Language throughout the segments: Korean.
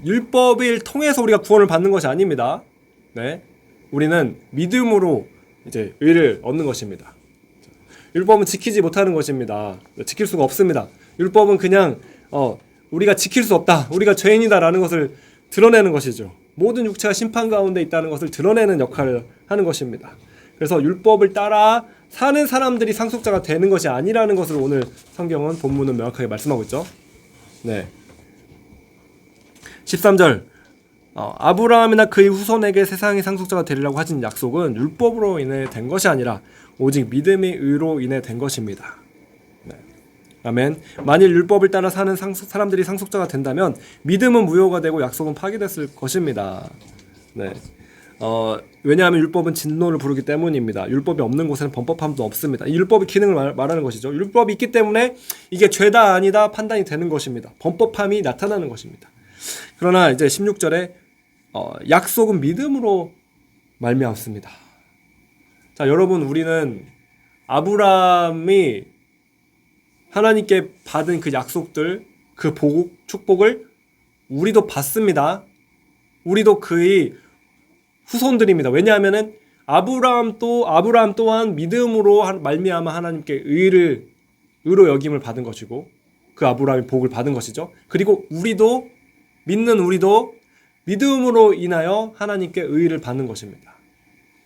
율법을 통해서 우리가 구원을 받는 것이 아닙니다. 네, 우리는 믿음으로 이제 의를 얻는 것입니다. 율법은 지키지 못하는 것입니다. 지킬 수가 없습니다. 율법은 그냥 우리가 지킬 수 없다, 우리가 죄인이다라는 것을 드러내는 것이죠. 모든 육체가 심판 가운데 있다는 것을 드러내는 역할을 하는 것입니다. 그래서 율법을 따라 사는 사람들이 상속자가 되는 것이 아니라는 것을 오늘 성경은 본문은 명확하게 말씀하고 있죠. 네. 13절 아브라함이나 그의 후손에게 세상의 상속자가 되리라고 하신 약속은 율법으로 인해 된 것이 아니라 오직 믿음의 의로 인해 된 것입니다. 네. 아멘. 만일 율법을 따라 사는 사람들이 상속자가 된다면 믿음은 무효가 되고 약속은 파기됐을 것입니다. 네. 왜냐하면 율법은 진노를 부르기 때문입니다. 율법이 없는 곳에는 범법함도 없습니다. 이 율법의 기능을 말하는 것이죠. 율법이 있기 때문에 이게 죄다 아니다 판단이 되는 것입니다. 범법함이 나타나는 것입니다. 그러나 이제 16절에 약속은 믿음으로 말미암습니다. 자, 여러분, 우리는 아브라함이 하나님께 받은 그 약속들, 그 축복을 우리도 받습니다. 우리도 그의 후손들입니다. 왜냐하면은 아브라함 또한 믿음으로 말미암아 하나님께 의로 여김을 받은 것이고 그 아브라함이 복을 받은 것이죠. 그리고 믿는 우리도 믿음으로 인하여 하나님께 의를 받는 것입니다.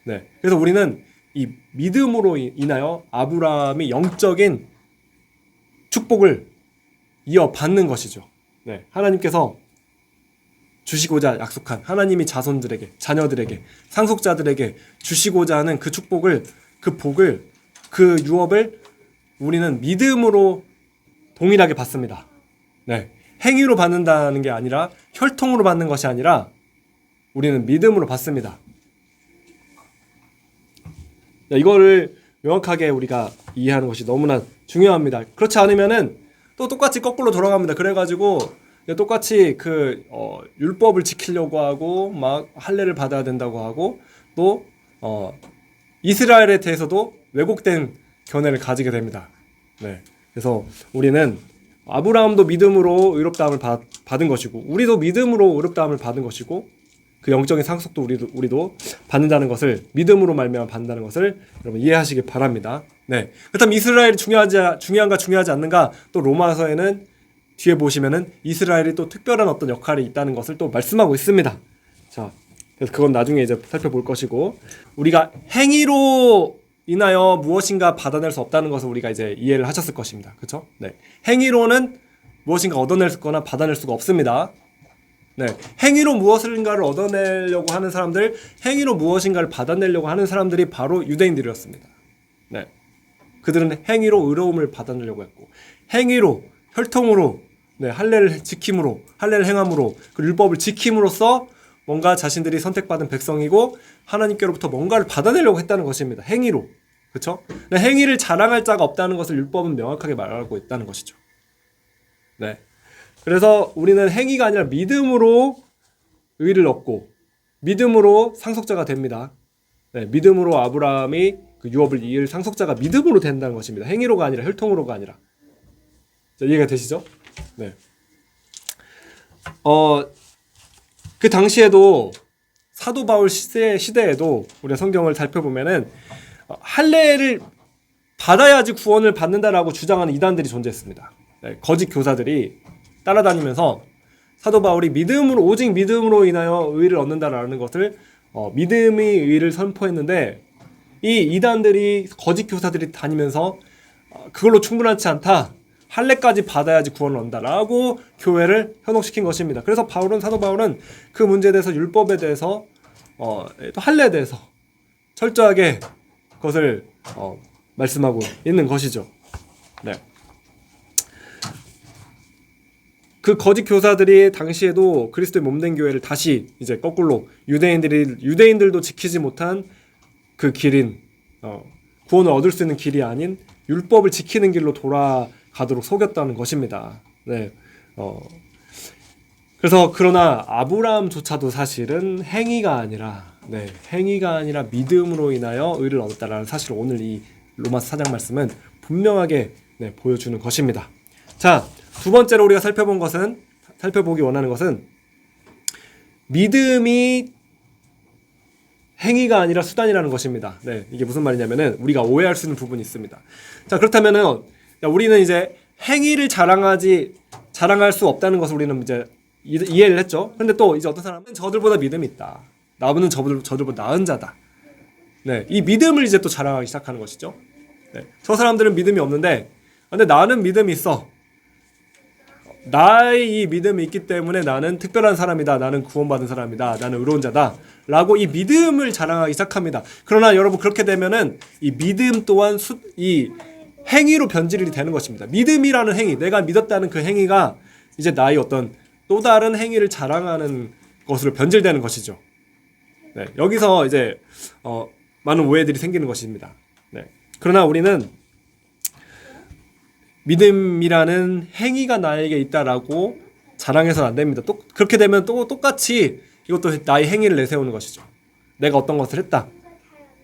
네. 그래서 우리는 이 믿음으로 인하여 아브라함이 영적인 축복을 이어받는 것이죠. 네. 하나님께서 주시고자 약속한 하나님이 자녀들에게, 상속자들에게 주시고자 하는 그 축복을, 그 복을, 그 유업을 우리는 믿음으로 동일하게 받습니다. 네. 행위로 받는다는 게 아니라, 혈통으로 받는 것이 아니라 우리는 믿음으로 받습니다. 이거를 명확하게 우리가 이해하는 것이 너무나 중요합니다. 그렇지 않으면은 또 똑같이 거꾸로 돌아갑니다. 그래가지고 똑같이 율법을 지키려고 하고 막 할례를 받아야 된다고 하고 또 이스라엘에 대해서도 왜곡된 견해를 가지게 됩니다. 네. 그래서 우리는 아브라함도 믿음으로 의롭다함을 받은 것이고 우리도 믿음으로 의롭다함을 받은 것이고 그 영적인 상속도 우리도 받는다는 것을 믿음으로 말미암아 받는다는 것을 여러분 이해하시기 바랍니다. 네. 그렇다면 이스라엘이 중요한가 중요하지 않는가? 또 로마서에는 뒤에 보시면은 이스라엘이 또 특별한 어떤 역할이 있다는 것을 또 말씀하고 있습니다. 자, 그래서 그건 나중에 이제 살펴볼 것이고 우리가 행위로 인하여 무엇인가 받아낼 수 없다는 것을 우리가 이제 이해를 하셨을 것입니다. 그렇죠? 네. 행위로는 무엇인가 얻어낼 거나 받아낼 수가 없습니다. 네. 행위로 무엇인가를 얻어내려고 하는 사람들, 행위로 무엇인가를 받아내려고 하는 사람들이 바로 유대인들이었습니다. 네. 그들은 행위로 의로움을 받아내려고 했고 행위로 혈통으로 할례를 지킴으로 할례를 행함으로 그 율법을 지킴으로써 뭔가 자신들이 선택받은 백성이고 하나님께로부터 뭔가를 받아내려고 했다는 것입니다. 행위로. 그렇죠? 행위를 자랑할 자가 없다는 것을 율법은 명확하게 말하고 있다는 것이죠. 네. 그래서 우리는 행위가 아니라 믿음으로 의를 얻고 믿음으로 상속자가 됩니다. 네, 믿음으로 아브라함이 그 유업을 이을 상속자가 믿음으로 된다는 것입니다. 행위로가 아니라 혈통으로가 아니라. 자, 이해가 되시죠? 네. 그 당시에도 사도 바울 시대에도 우리가 성경을 살펴보면은 할례를 받아야지 구원을 받는다라고 주장하는 이단들이 존재했습니다. 네, 거짓 교사들이 따라다니면서 사도 바울이 오직 믿음으로 인하여 의를 얻는다라는 것을 믿음의 의를 선포했는데 이 이단들이 거짓 교사들이 다니면서 그걸로 충분하지 않다. 할례까지 받아야지 구원을 얻는다라고 교회를 현혹시킨 것입니다. 그래서 사도 바울은 그 문제에 대해서 율법에 대해서 또 할례에 대해서 철저하게 그것을 말씀하고 있는 것이죠. 네. 그 거짓 교사들이 당시에도 그리스도의 몸된 교회를 다시 이제 거꾸로 유대인들도 지키지 못한 그 길인 구원을 얻을 수 있는 길이 아닌 율법을 지키는 길로 돌아가도록 속였다는 것입니다. 네. 그러나 아브라함조차도 사실은 행위가 아니라 믿음으로 인하여 의를 얻었다라는 사실을 오늘 이 로마서 4장 말씀은 분명하게 보여주는 것입니다. 자, 두 번째로 우리가 살펴본 것은 살펴보기 원하는 것은 믿음이 행위가 아니라 수단이라는 것입니다. 네, 이게 무슨 말이냐면은 우리가 오해할 수 있는 부분이 있습니다. 자, 그렇다면은 우리는 이제 행위를 자랑할 수 없다는 것을 우리는 이제 이해를 했죠. 근데 또 이제 어떤 사람은 저들보다 믿음이 있다. 나무는 저들보다 나은 자다. 네, 이 믿음을 이제 또 자랑하기 시작하는 것이죠. 네, 저 사람들은 믿음이 없는데, 근데 나는 믿음이 있어. 나의 이 믿음이 있기 때문에 나는 특별한 사람이다. 나는 구원받은 사람이다. 나는 의로운 자다. 라고 이 믿음을 자랑하기 시작합니다. 그러나 여러분 그렇게 되면은 이 믿음 또한 이 행위로 변질이 되는 것입니다. 믿음이라는 행위, 내가 믿었다는 그 행위가 이제 나의 어떤 또 다른 행위를 자랑하는 것으로 변질되는 것이죠. 네, 여기서 이제 많은 오해들이 생기는 것입니다. 네, 그러나 우리는 믿음이라는 행위가 나에게 있다라고 자랑해서는 안 됩니다. 또 그렇게 되면 또 똑같이 이것도 나의 행위를 내세우는 것이죠. 내가 어떤 것을 했다.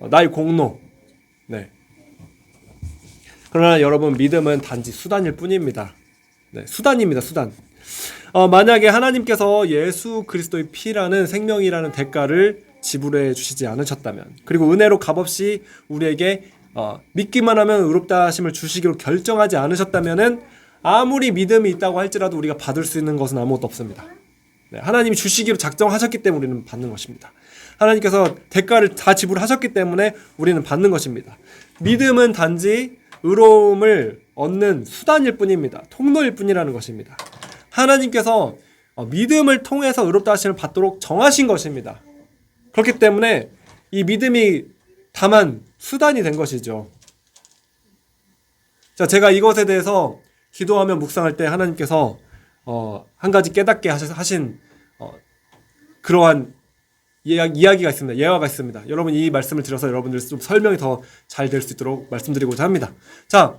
나의 공로. 네. 그러나 여러분 믿음은 단지 수단일 뿐입니다. 네, 수단입니다. 수단. 만약에 하나님께서 예수 그리스도의 피라는 생명이라는 대가를 지불해 주시지 않으셨다면, 그리고 은혜로 값없이 우리에게 믿기만 하면 의롭다 하심을 주시기로 결정하지 않으셨다면은 아무리 믿음이 있다고 할지라도 우리가 받을 수 있는 것은 아무것도 없습니다. 네, 하나님이 주시기로 작정하셨기 때문에 우리는 받는 것입니다. 하나님께서 대가를 다 지불하셨기 때문에 우리는 받는 것입니다. 믿음은 단지 의로움을 얻는 수단일 뿐입니다. 통로일 뿐이라는 것입니다. 하나님께서 믿음을 통해서 의롭다 하심을 받도록 정하신 것입니다. 그렇기 때문에 이 믿음이 다만 수단이 된 것이죠. 자, 제가 이것에 대해서 기도하며 묵상할 때 하나님께서 한 가지 깨닫게 하신 그러한 이야기가 있습니다. 예화가 있습니다. 여러분 이 말씀을 들어서 여러분들 좀 설명이 더 잘 될 수 있도록 말씀드리고자 합니다. 자,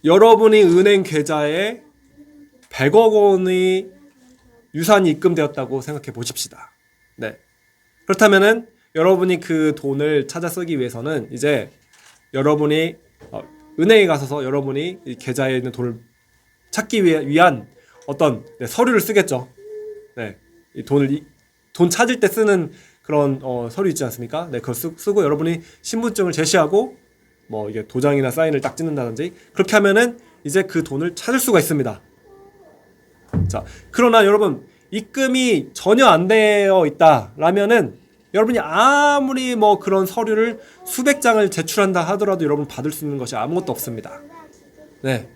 여러분이 은행 계좌에 100억 원의 유산이 입금되었다고 생각해 보십시다. 네. 그렇다면은 여러분이 그 돈을 찾아 쓰기 위해서는 이제 여러분이 은행에 가서서 여러분이 이 계좌에 있는 돈을 찾기 위한 어떤 서류를 쓰겠죠. 네, 이 돈 찾을 때 쓰는 그런 서류 있지 않습니까? 네, 그걸 쓰고 여러분이 신분증을 제시하고 뭐 이게 도장이나 사인을 딱 찍는다든지 그렇게 하면은 이제 그 돈을 찾을 수가 있습니다. 자, 그러나 여러분 입금이 전혀 안 되어 있다라면은 여러분이 아무리 뭐 그런 서류를 수백 장을 제출한다 하더라도 여러분 받을 수 있는 것이 아무것도 없습니다. 네.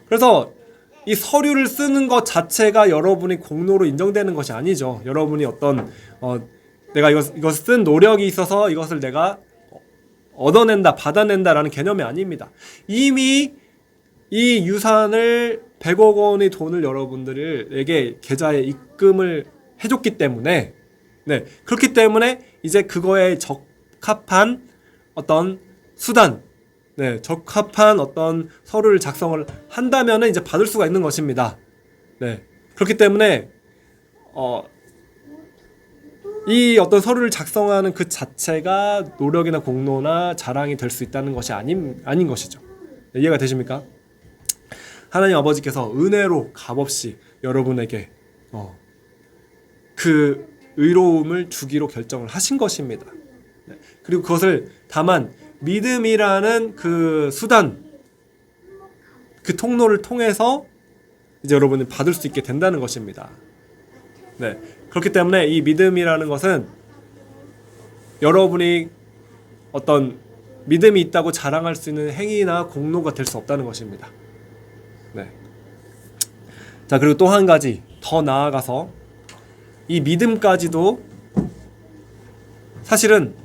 그래서 이 서류를 쓰는 것 자체가 여러분이 공로로 인정되는 것이 아니죠. 여러분이 어떤 내가 이것을 쓴 노력이 있어서 이것을 내가 얻어낸다, 받아낸다라는 개념이 아닙니다. 이미 이 유산을 100억 원의 돈을 여러분들에게 계좌에 입금을 해줬기 때문에 네, 그렇기 때문에 이제 그거에 적합한 어떤 수단, 네, 적합한 어떤 서류를 작성을 한다면은 이제 받을 수가 있는 것입니다. 네, 그렇기 때문에 이 어떤 서류를 작성하는 그 자체가 노력이나 공로나 자랑이 될 수 있다는 것이 아닌 것이죠. 네, 이해가 되십니까? 하나님 아버지께서 은혜로 값없이 여러분에게 그 의로움을 주기로 결정을 하신 것입니다. 네. 그리고 그것을 다만 믿음이라는 그 수단, 그 통로를 통해서 이제 여러분이 받을 수 있게 된다는 것입니다. 네. 그렇기 때문에 이 믿음이라는 것은 여러분이 어떤 믿음이 있다고 자랑할 수 있는 행위나 공로가 될 수 없다는 것입니다. 네. 자, 그리고 또 한 가지 더 나아가서 이 믿음까지도 사실은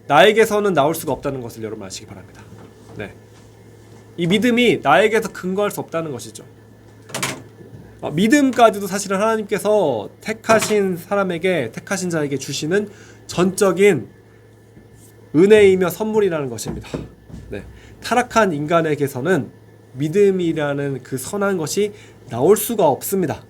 나에게서는 나올 수가 없다는 것을 여러분 아시기 바랍니다. 네. 이 믿음이 나에게서 근거할 수 없다는 것이죠. 믿음까지도 사실은 하나님께서 택하신 자에게 주시는 전적인 은혜이며 선물이라는 것입니다. 네. 타락한 인간에게서는 믿음이라는 그 선한 것이 나올 수가 없습니다.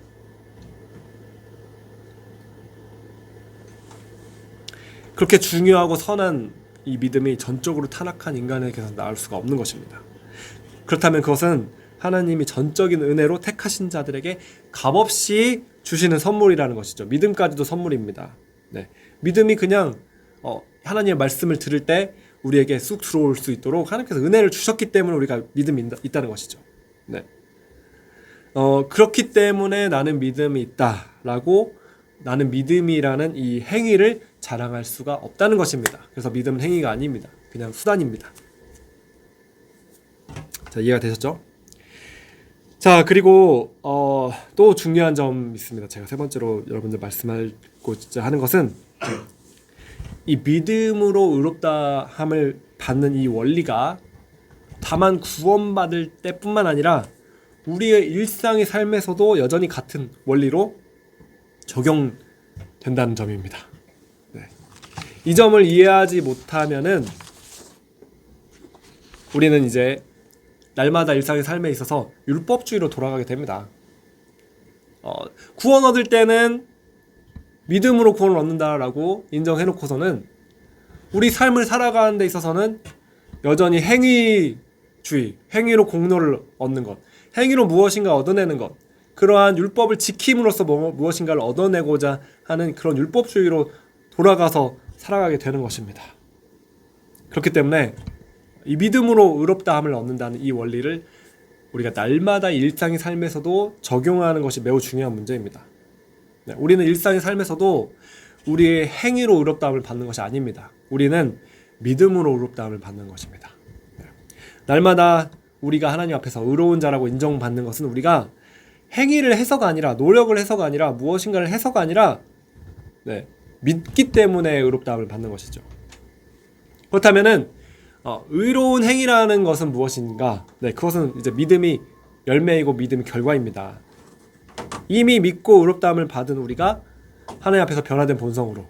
그렇게 중요하고 선한 이 믿음이 전적으로 타락한 인간에게서 나올 수가 없는 것입니다. 그렇다면 그것은 하나님이 전적인 은혜로 택하신 자들에게 값없이 주시는 선물이라는 것이죠. 믿음까지도 선물입니다. 네. 믿음이 그냥 하나님의 말씀을 들을 때 우리에게 쑥 들어올 수 있도록 하나님께서 은혜를 주셨기 때문에 우리가 믿음이 있다는 것이죠. 네. 그렇기 때문에 나는 믿음이 있다라고 나는 믿음이라는 이 행위를 자랑할 수가 없다는 것입니다. 그래서 믿음은 행위가 아닙니다. 그냥 수단입니다. 자, 이해가 되셨죠? 자, 그리고 또 중요한 점 있습니다. 제가 세 번째로 여러분들 말씀하고자 하는 것은 이 믿음으로 의롭다함을 받는 이 원리가 다만 구원받을 때뿐만 아니라 우리의 일상의 삶에서도 여전히 같은 원리로 적용된다는 점입니다. 네. 이 점을 이해하지 못하면은 우리는 이제 날마다 일상의 삶에 있어서 율법주의로 돌아가게 됩니다. 구원 얻을 때는 믿음으로 구원을 얻는다라고 인정해놓고서는 우리 삶을 살아가는 데 있어서는 여전히 행위주의, 행위로 공로를 얻는 것, 행위로 무엇인가 얻어내는 것, 그러한 율법을 지킴으로써 무엇인가를 얻어내고자 하는 그런 율법주의로 돌아가서 살아가게 되는 것입니다. 그렇기 때문에 이 믿음으로 의롭다함을 얻는다는 이 원리를 우리가 날마다 일상의 삶에서도 적용하는 것이 매우 중요한 문제입니다. 네, 우리는 일상의 삶에서도 우리의 행위로 의롭다함을 받는 것이 아닙니다. 우리는 믿음으로 의롭다함을 받는 것입니다. 네. 날마다 우리가 하나님 앞에서 의로운 자라고 인정받는 것은 우리가 행위를 해서가 아니라, 노력을 해서가 아니라, 무엇인가를 해서가 아니라 믿기 때문에 의롭다함을 받는 것이죠. 그렇다면은 의로운 행위라는 것은 무엇인가? 네, 그것은 이제 믿음이 열매이고 믿음이 결과입니다. 이미 믿고 의롭다함을 받은 우리가 하나님 앞에서 변화된 본성으로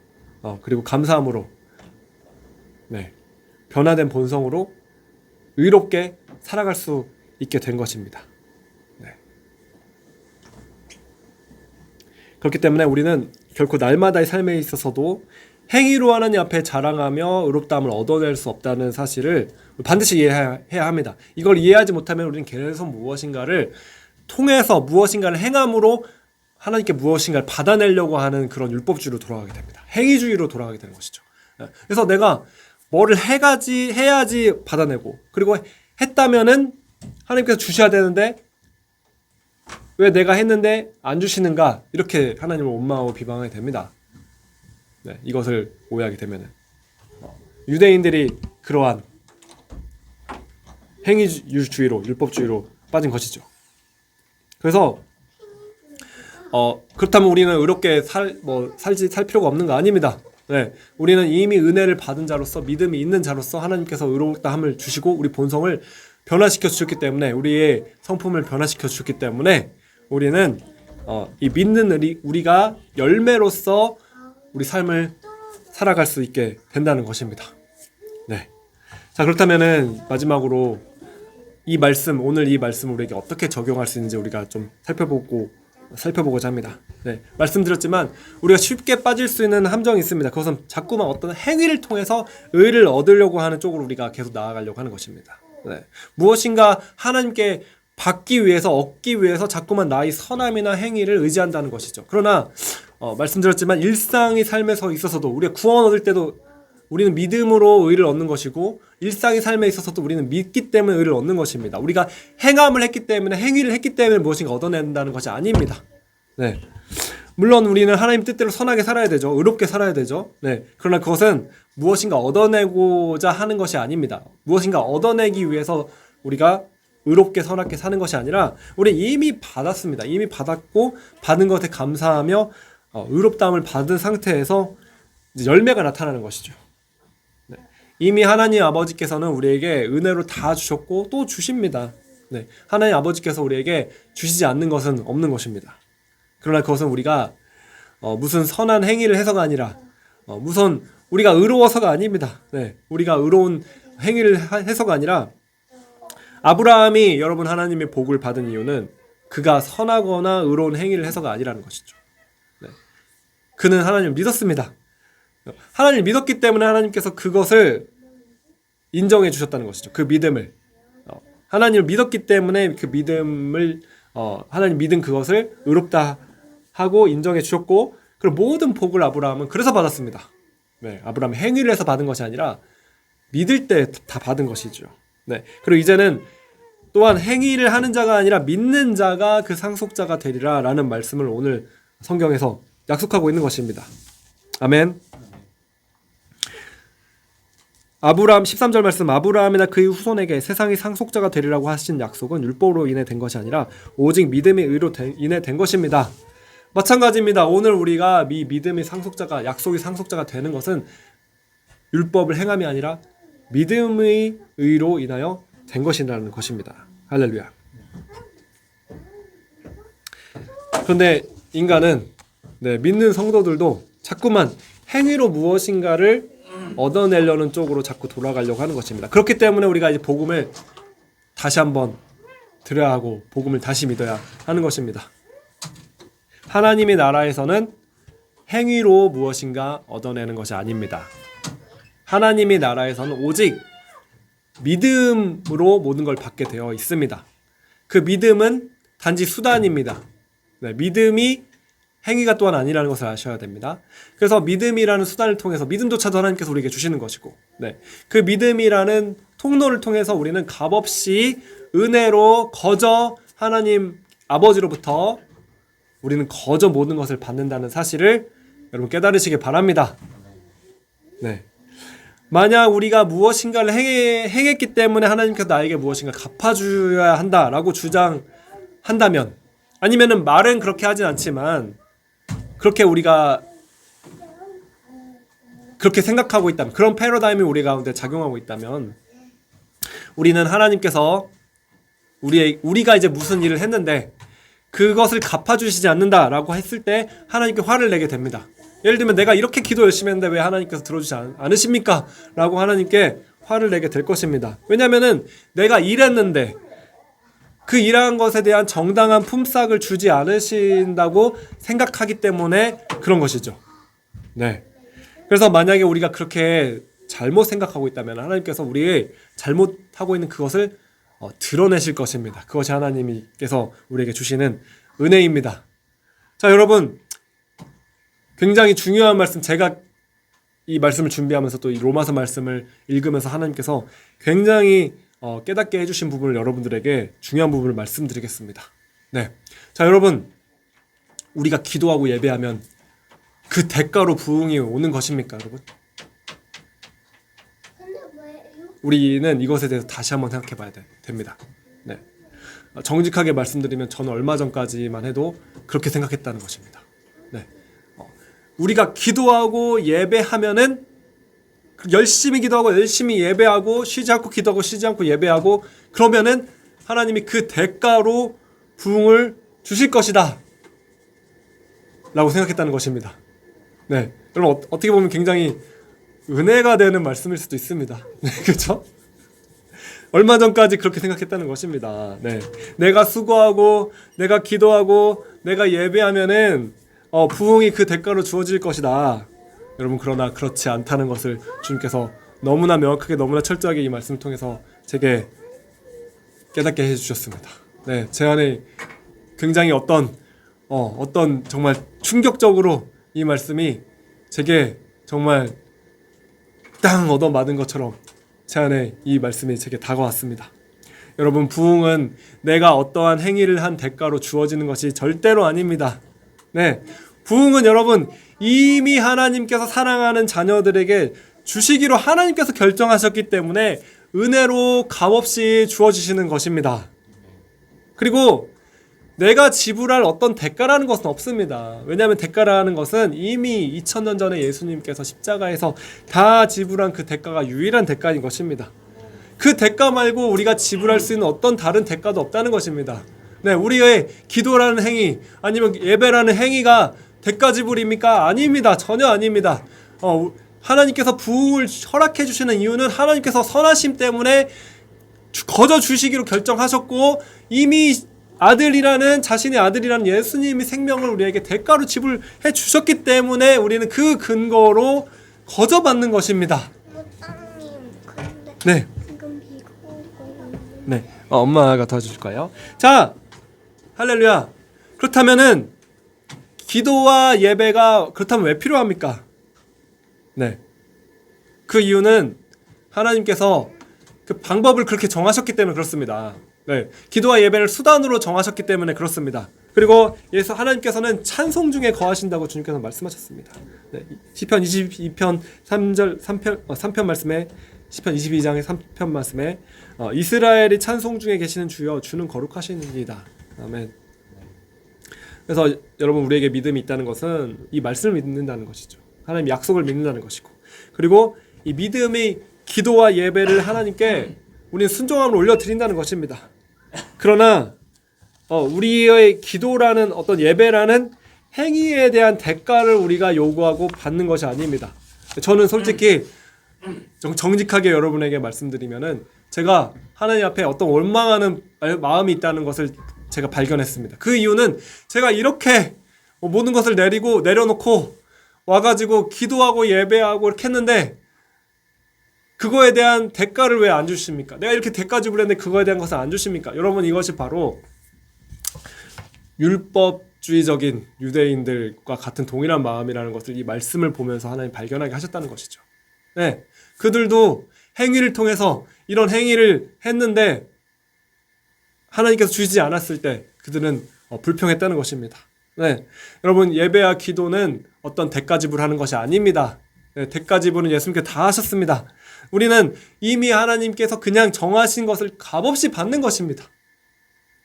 그리고 감사함으로 변화된 본성으로 의롭게 살아갈 수 있게 된 것입니다. 네. 그렇기 때문에 우리는 결코 날마다의 삶에 있어서도 행위로 하나님 앞에 자랑하며 의롭다함을 얻어낼 수 없다는 사실을 반드시 이해해야 합니다. 이걸 이해하지 못하면 우리는 계속 무엇인가를 통해서 무엇인가를 행함으로 하나님께 무엇인가를 받아내려고 하는 그런 율법주의로 돌아가게 됩니다. 행위주의로 돌아가게 되는 것이죠. 그래서 내가 뭐를 해야지 받아내고, 그리고 했다면은 하나님께서 주셔야 되는데 왜 내가 했는데 안 주시는가, 이렇게 하나님을 원망하고 비방하게 됩니다. 네, 이것을 오해하게 되면은 유대인들이 그러한 행위주의로, 율법주의로 빠진 것이죠. 그래서 그렇다면 우리는 의롭게 살 필요가 없는 거 아닙니다. 네, 우리는 이미 은혜를 받은 자로서, 믿음이 있는 자로서 하나님께서 의롭다함을 주시고 우리 본성을 변화시켜 주셨기 때문에, 우리의 성품을 변화시켜 주셨기 때문에 우리는 이 믿는 우리가 열매로서 우리 삶을 살아갈 수 있게 된다는 것입니다. 네. 자, 그렇다면은 마지막으로 오늘 이 말씀을 우리에게 어떻게 적용할 수 있는지 우리가 좀 살펴보고자 합니다. 네. 말씀드렸지만 우리가 쉽게 빠질 수 있는 함정이 있습니다. 그것은 자꾸만 어떤 행위를 통해서 의를 얻으려고 하는 쪽으로 우리가 계속 나아가려고 하는 것입니다. 네. 무엇인가 하나님께 받기 위해서, 얻기 위해서 자꾸만 나의 선함이나 행위를 의지한다는 것이죠. 그러나 말씀드렸지만 일상의 삶에서 있어서도, 우리가 구원 얻을 때도 우리는 믿음으로 의를 얻는 것이고, 일상의 삶에 있어서도 우리는 믿기 때문에 의를 얻는 것입니다. 우리가 행함을 했기 때문에, 행위를 했기 때문에 무엇인가 얻어낸다는 것이 아닙니다. 네. 물론 우리는 하나님 뜻대로 선하게 살아야 되죠. 의롭게 살아야 되죠. 네. 그러나 그것은 무엇인가 얻어내고자 하는 것이 아닙니다. 무엇인가 얻어내기 위해서 우리가 의롭게 선하게 사는 것이 아니라, 우리 이미 받았습니다. 이미 받았고 받은 것에 감사하며 의롭다함을 받은 상태에서 이제 열매가 나타나는 것이죠. 네. 이미 하나님 아버지께서는 우리에게 은혜로 다 주셨고 또 주십니다. 네. 하나님 아버지께서 우리에게 주시지 않는 것은 없는 것입니다. 그러나 그것은 우리가 무슨 선한 행위를 해서가 아니라, 무슨 우리가 의로워서가 아닙니다. 네. 우리가 의로운 행위를 해서가 아니라, 아브라함이 여러분 하나님의 복을 받은 이유는 그가 선하거나 의로운 행위를 해서가 아니라는 것이죠. 네. 그는 하나님을 믿었습니다. 하나님을 믿었기 때문에 하나님께서 그것을 인정해 주셨다는 것이죠. 그 믿음을. 하나님을 믿었기 때문에 그 믿음을 하나님 믿은 그것을 의롭다 하고 인정해 주셨고, 그리고 모든 복을 아브라함은 그래서 받았습니다. 네, 아브라함이 행위를 해서 받은 것이 아니라 믿을 때 다 받은 것이죠. 네, 그리고 이제는 또한 행위를 하는 자가 아니라 믿는 자가 그 상속자가 되리라 라는 말씀을 오늘 성경에서 약속하고 있는 것입니다. 아멘. 아브라함 13절 말씀, 아브라함이나 그의 후손에게 세상의 상속자가 되리라고 하신 약속은 율법으로 인해 된 것이 아니라 오직 믿음의 의로 인해 된 것입니다. 마찬가지입니다. 오늘 우리가 이 믿음의 상속자가, 약속의 상속자가 되는 것은 율법을 행함이 아니라 믿음의 의로 인하여 된 것이라는 것입니다. 할렐루야. 그런데 인간은, 믿는 성도들도 자꾸만 행위로 무엇인가를 얻어내려는 쪽으로 자꾸 돌아가려고 하는 것입니다. 그렇기 때문에 우리가 이제 복음을 다시 한번 들어야 하고 복음을 다시 믿어야 하는 것입니다. 하나님의 나라에서는 행위로 무엇인가 얻어내는 것이 아닙니다. 하나님의 나라에서는 오직 믿음으로 모든 걸 받게 되어 있습니다. 그 믿음은 단지 수단입니다. 믿음이 행위가 또한 아니라는 것을 아셔야 됩니다. 그래서 믿음이라는 수단을 통해서, 믿음조차도 하나님께서 우리에게 주시는 것이고, 그 믿음이라는 통로를 통해서 우리는 값없이 은혜로 거저 하나님 아버지로부터 우리는 거저 모든 것을 받는다는 사실을 여러분 깨달으시기 바랍니다. 만약 우리가 무엇인가를 행했기 때문에 하나님께서 나에게 무엇인가 갚아줘야 한다라고 주장한다면, 아니면은 말은 그렇게 하진 않지만 그렇게 우리가 그렇게 생각하고 있다면, 그런 패러다임이 우리 가운데 작용하고 있다면, 우리는 하나님께서 우리가 이제 무슨 일을 했는데 그것을 갚아주시지 않는다라고 했을 때 하나님께 화를 내게 됩니다. 예를 들면 내가 이렇게 기도 열심히 했는데 왜 하나님께서 들어주지 않으십니까? 라고 하나님께 화를 내게 될 것입니다. 왜냐하면은 내가 일했는데 그 일한 것에 대한 정당한 품삯을 주지 않으신다고 생각하기 때문에 그런 것이죠. 그래서 만약에 우리가 그렇게 잘못 생각하고 있다면 하나님께서 우리의 잘못하고 있는 그것을 드러내실 것입니다. 그것이 하나님께서 우리에게 주시는 은혜입니다. 자, 여러분, 굉장히 중요한 말씀, 제가 이 말씀을 준비하면서 또 이 로마서 말씀을 읽으면서 하나님께서 굉장히 깨닫게 해주신 부분을 여러분들에게 중요한 부분을 말씀드리겠습니다. 자, 여러분, 우리가 기도하고 예배하면 그 대가로 부흥이 오는 것입니까, 여러분? 우리는 이것에 대해서 다시 한번 생각해 봐야 됩니다. 정직하게 말씀드리면 저는 얼마 전까지만 해도 그렇게 생각했다는 것입니다. 우리가 기도하고 예배하면은 열심히 기도하고 열심히 예배하고 쉬지 않고 기도하고 쉬지 않고 예배하고 그러면은 하나님이 그 대가로 부흥을 주실 것이다 라고 생각했다는 것입니다. 여러분, 어떻게 보면 굉장히 은혜가 되는 말씀일 수도 있습니다. 그렇죠? 얼마 전까지 그렇게 생각했다는 것입니다. 내가 수고하고 내가 기도하고 내가 예배하면은 부흥이 그 대가로 주어질 것이다. 여러분, 그러나 그렇지 않다는 것을 주님께서 너무나 명확하게, 너무나 철저하게 이 말씀을 통해서 제게 깨닫게 해주셨습니다. 제 안에 굉장히 어떤 정말 충격적으로 이 말씀이 제게 정말 땅 얻어맞은 것처럼 제 안에 이 말씀이 제게 다가왔습니다. 여러분, 부흥은 내가 어떠한 행위를 한 대가로 주어지는 것이 절대로 아닙니다. 부흥은 여러분 이미 하나님께서 사랑하는 자녀들에게 주시기로 하나님께서 결정하셨기 때문에 은혜로 값없이 주어지시는 것입니다. 그리고 내가 지불할 어떤 대가라는 것은 없습니다. 왜냐하면 대가라는 것은 이미 2000년 전에 예수님께서 십자가에서 다 지불한 그 대가가 유일한 대가인 것입니다. 그 대가 말고 우리가 지불할 수 있는 어떤 다른 대가도 없다는 것입니다. 우리의 기도라는 행위 아니면 예배라는 행위가 대가 지불입니까? 아닙니다. 전혀 아닙니다. 하나님께서 부흥을 허락해 주시는 이유는 하나님께서 선하심 때문에 거저 주시기로 결정하셨고 이미 자신의 아들이라는 예수님이 생명을 우리에게 대가로 지불해 주셨기 때문에 우리는 그 근거로 거저 받는 것입니다. 목사님, 근데 지금 비가 오고 있는데 엄마가 도와줄 거예요. 자, 할렐루야. 그렇다면은 기도와 예배가 그렇다면 왜 필요합니까? 네. 그 이유는 하나님께서 그 방법을 그렇게 정하셨기 때문에 그렇습니다. 네. 기도와 예배를 수단으로 정하셨기 때문에 그렇습니다. 그리고 예수 하나님께서는 찬송 중에 거하신다고 주님께서 말씀하셨습니다. 네. 시편 22편 3편 말씀에 시편 22장의 3편 말씀에 이스라엘이 찬송 중에 계시는 주여 주는 거룩하시니이다. 아멘. 그래서 여러분 우리에게 믿음이 있다는 것은 이 말씀을 믿는다는 것이죠. 하나님 약속을 믿는다는 것이고 그리고 이 믿음이 기도와 예배를 하나님께 우리는 순종함으로 올려드린다는 것입니다. 그러나 우리의 기도라는 어떤 예배라는 행위에 대한 대가를 우리가 요구하고 받는 것이 아닙니다. 저는 솔직히 정직하게 여러분에게 말씀드리면은 제가 하나님 앞에 어떤 원망하는 마음이 있다는 것을 제가 발견했습니다. 그 이유는 제가 이렇게 모든 것을 내려놓고 와가지고 기도하고 예배하고 이렇게 했는데 그거에 대한 대가를 왜 안 주십니까? 내가 이렇게 대가 지불했는데 그거에 대한 것을 안 주십니까? 여러분 이것이 바로 율법주의적인 유대인들과 같은 동일한 마음이라는 것을 이 말씀을 보면서 하나님 발견하게 하셨다는 것이죠. 네, 그들도 행위를 통해서 이런 행위를 했는데 하나님께서 주시지 않았을 때 그들은 불평했다는 것입니다. 네, 여러분 예배와 기도는 어떤 대가 지불하는 것이 아닙니다. 네, 대가 지불은 예수님께 다 하셨습니다. 우리는 이미 하나님께서 그냥 정하신 것을 값없이 받는 것입니다.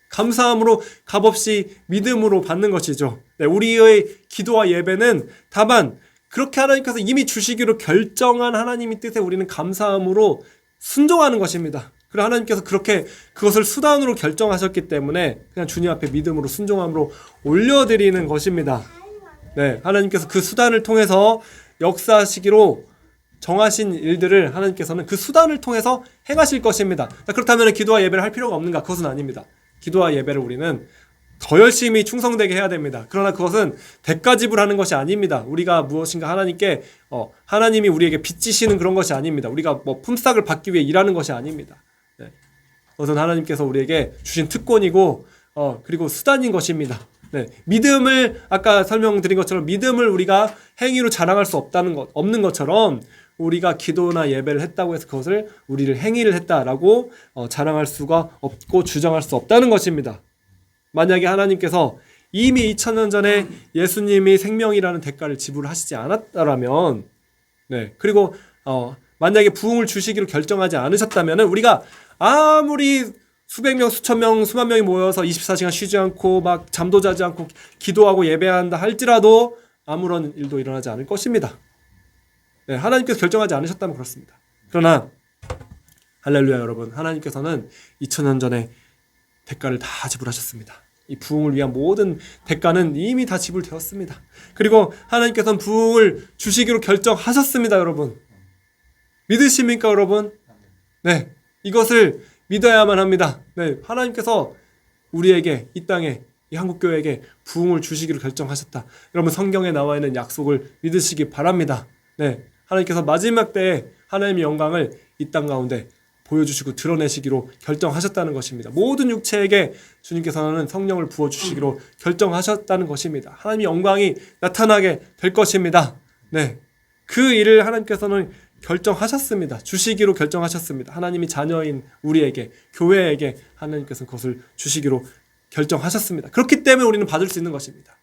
감사함으로 값없이 믿음으로 받는 것이죠. 네, 우리의 기도와 예배는 다만 그렇게 하나님께서 이미 주시기로 결정한 하나님의 뜻에 우리는 감사함으로 순종하는 것입니다. 그리고 하나님께서 그렇게 그것을 수단으로 결정하셨기 때문에 그냥 주님 앞에 믿음으로 순종함으로 올려드리는 것입니다. 네, 하나님께서 그 수단을 통해서 역사하시기로 정하신 일들을 하나님께서는 그 수단을 통해서 행하실 것입니다. 그렇다면 기도와 예배를 할 필요가 없는가? 그것은 아닙니다. 기도와 예배를 우리는 더 열심히 충성되게 해야 됩니다. 그러나 그것은 대가 지불하는 것이 아닙니다. 우리가 무엇인가 하나님께 하나님이 우리에게 빚지시는 그런 것이 아닙니다. 우리가 뭐 품삯을 받기 위해 일하는 것이 아닙니다. 네. 그것은 하나님께서 우리에게 주신 특권이고 그리고 수단인 것입니다. 네. 믿음을 아까 설명드린 것처럼 믿음을 우리가 행위로 자랑할 수 없는 것처럼 우리가 기도나 예배를 했다고 해서 그것을 우리를 행위를 했다라고 자랑할 수가 없고 주장할 수 없다는 것입니다. 만약에 하나님께서 이미 2000년 전에 예수님이 생명이라는 대가를 지불하시지 않았다라면 네. 그리고 만약에 부흥을 주시기로 결정하지 않으셨다면 우리가 아무리 수백 명, 수천 명, 수만 명이 모여서 24시간 쉬지 않고 막 잠도 자지 않고 기도하고 예배한다 할지라도 아무런 일도 일어나지 않을 것입니다. 네, 하나님께서 결정하지 않으셨다면 그렇습니다. 그러나 할렐루야 여러분, 하나님께서는 2000년 전에 대가를 다 지불하셨습니다. 이 부흥을 위한 모든 대가는 이미 다 지불되었습니다. 그리고 하나님께서는 부흥을 주시기로 결정하셨습니다. 여러분 믿으십니까 여러분? 네, 이것을 믿어야만 합니다. 네, 하나님께서 우리에게 이 땅에 이 한국교회에게 부흥을 주시기로 결정하셨다. 여러분 성경에 나와 있는 약속을 믿으시기 바랍니다. 네, 하나님께서 마지막 때에 하나님의 영광을 이 땅 가운데 보여주시고 드러내시기로 결정하셨다는 것입니다. 모든 육체에게 주님께서는 성령을 부어주시기로 결정하셨다는 것입니다. 하나님의 영광이 나타나게 될 것입니다. 네, 그 일을 하나님께서는 결정하셨습니다. 주시기로 결정하셨습니다. 하나님이 자녀인 우리에게, 교회에게 하나님께서는 그것을 주시기로 결정하셨습니다. 그렇기 때문에 우리는 받을 수 있는 것입니다.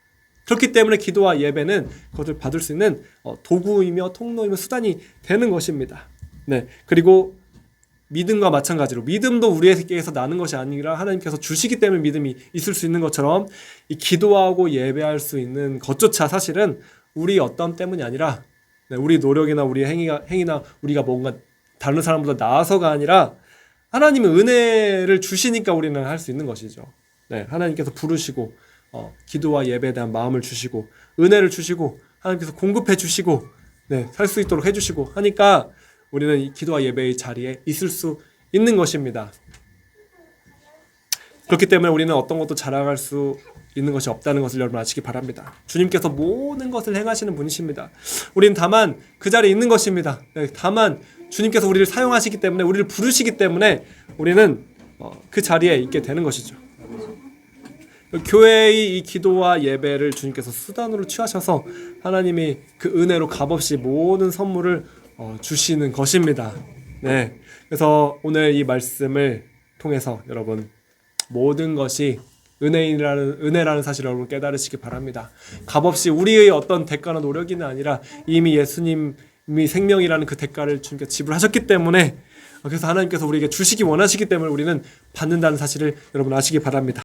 그렇기 때문에 기도와 예배는 그것을 받을 수 있는 도구이며 통로이며 수단이 되는 것입니다. 네, 그리고 믿음과 마찬가지로 믿음도 우리에게서 나는 것이 아니라 하나님께서 주시기 때문에 믿음이 있을 수 있는 것처럼 이 기도하고 예배할 수 있는 것조차 사실은 우리 어떤 때문이 아니라 우리 노력이나 우리 행위나 우리가 뭔가 다른 사람보다 나아서가 아니라 하나님의 은혜를 주시니까 우리는 할 수 있는 것이죠. 네, 하나님께서 부르시고 기도와 예배에 대한 마음을 주시고 은혜를 주시고 하나님께서 공급해 주시고 네, 살 수 있도록 해주시고 하니까 우리는 이 기도와 예배의 자리에 있을 수 있는 것입니다. 그렇기 때문에 우리는 어떤 것도 자랑할 수 있는 것이 없다는 것을 여러분 아시기 바랍니다. 주님께서 모든 것을 행하시는 분이십니다. 우리는 다만 그 자리에 있는 것입니다. 네, 다만 주님께서 우리를 사용하시기 때문에 우리를 부르시기 때문에 우리는 그 자리에 있게 되는 것이죠. 교회의 이 기도와 예배를 주님께서 수단으로 취하셔서 하나님이 그 은혜로 값없이 모든 선물을 주시는 것입니다. 네, 그래서 오늘 이 말씀을 통해서 여러분 모든 것이 은혜라는 사실을 여러분 깨달으시기 바랍니다. 값없이 우리의 어떤 대가나 노력이 아니라 이미 예수님이 생명이라는 그 대가를 주님께 지불하셨기 때문에, 그래서 하나님께서 우리에게 주시기 원하시기 때문에 우리는 받는다는 사실을 여러분 아시기 바랍니다.